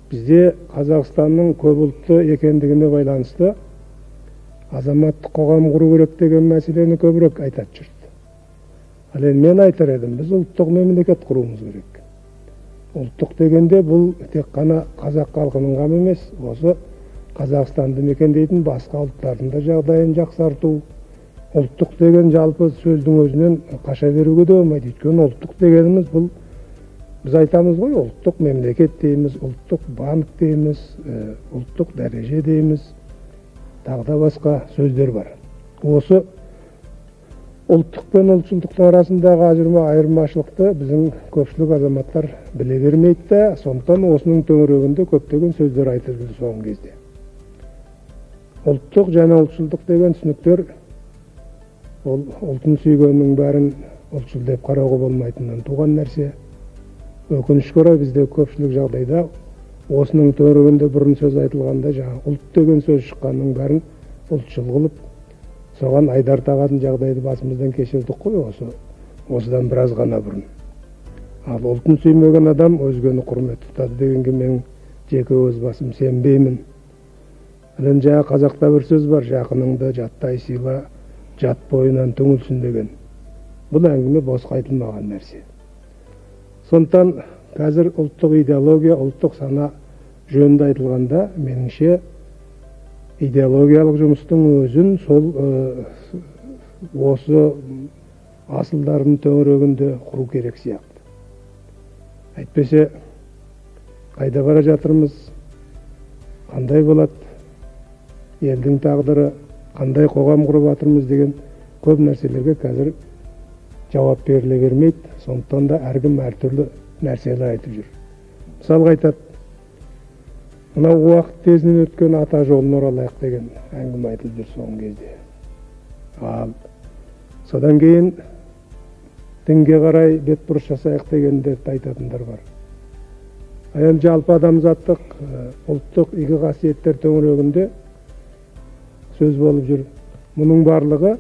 Бізде Қазақстанның көп ұлтты екендігіне байланысты азаматтық қоғам құру керек деген мәселені көбірек айтат жүрді. Ал енді мен айтар едім, біз ұлттық мемлекет құруымыз керек. Ұлттық дегенде бұл тек қана қазақ халқының ғана емес, осы Қазақстанды мекендейтін басқа ұлттардың да жағдайын жақсарту. Ұлттық деген жалпы сөздің өзінен қаша беруге де болмайды. Өйткені ұлттық дегеніміз бұл, біз айтамыз ғой, ұлттық мемлекет дейміз, ұлттық банк дейміз, ұлттық дәреже дейміз, тағы да басқа сөздер бар. Осы ұлттық пен ұлтшылдықтың арасындағы айырмашылықты біздің көпшілік азаматтар біле бермейді да, сондықтан осының төңірегінде көптеген сөздер айтылды соңғы кезде. Ұлттық және ұлтшылдық деген түсініктер ол ұлтын сүйгеннің бәрін ұлтшыл деп қарауға болмайтынынан туған нәрсе. Өкінішке орай бізде көпшілік жағдайда осының төңірегінде бұрын сөз айтылғанда жаңа ұлт деген сөз шыққанның бәрін ұлтшыл қылып, соған айдар тағатын жағдайды басымыздан кешірдік қой осыдан біраз ғана бұрын. Ал ұлтын сүймеген адам өзгені құрмет тұтады дегенге мен жеке өз басым сенбеймін. Әлем жаңа қазақта бір сөз бар, жақыныңды жаттай сыйла, жат бойынан түңілсін деген. Бұл әңгіме босқа айтылмаған нәрсе. Сондықтан қазір ұлттық идеология, ұлттық сана жөнінде айтылғанда, меніңше идеологиялық жұмыстың өзін сол осы асылдардың төңірегінде құру керек сияқты. Әйтпесе қайда бара жатырмыз, қандай болады, елдің тағдыры, қандай қоғам құрып жатырмыз деген көп нәрселерге қазір жауап беріле бермейді. Сондықтан да әркім әртүрлі нәрселер айтып жүр. Мысалға айтады, мынау уақыт тезінен өткен ата жолын оралайық деген әңгіме айтылып жүр соңғы кезде. Ал содан кейін дінге қарай бетбұрыс жасайық дегендерді айтатындар бар. Енді жалпы адамзаттық ұлттық игі қасиеттер төңірегінде сөз болып жүр. Мұның барлығы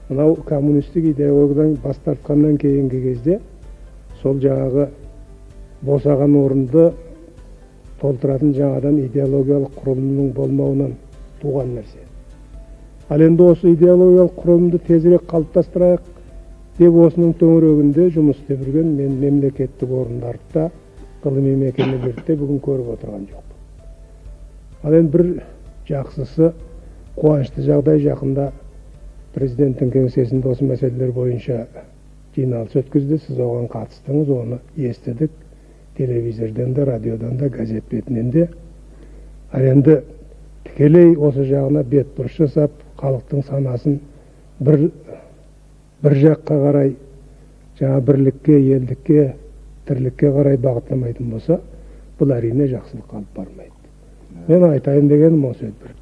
мынау коммунистік идеологиядан бас тартқаннан кейінгі кезде сол жаңағы босаған орынды толтыратын жаңадан идеологиялық құрылымның болмауынан туған нәрсе. Ал енді осы идеологиялық құрылымды тезірек қалыптастырайық деп осының төңірегінде жұмыс істеп жүрген мен мемлекеттік орындарда, ғылыми мекемелерде бүгін көріп отырған жоқпын. Ал енді бір жақсысы, қуанышты жағдай, жақында президенттің кеңсесінде осы мәселелер бойынша жиналыс өткізді. Сіз оған қатыстыңыз, оны естідік. Телевизордан да, радиодан да, газет бетінен де. Ал енді тікелей осы жағына бетбұрыс жасап, халықтың санасын бір жаққа қарай, жаңа бірлікке, елдікке, тірлікке қарай бағытламайтын болса, бұл әрине жақсылыққа алып бармайды. Мен айтайын дегенім осы еді.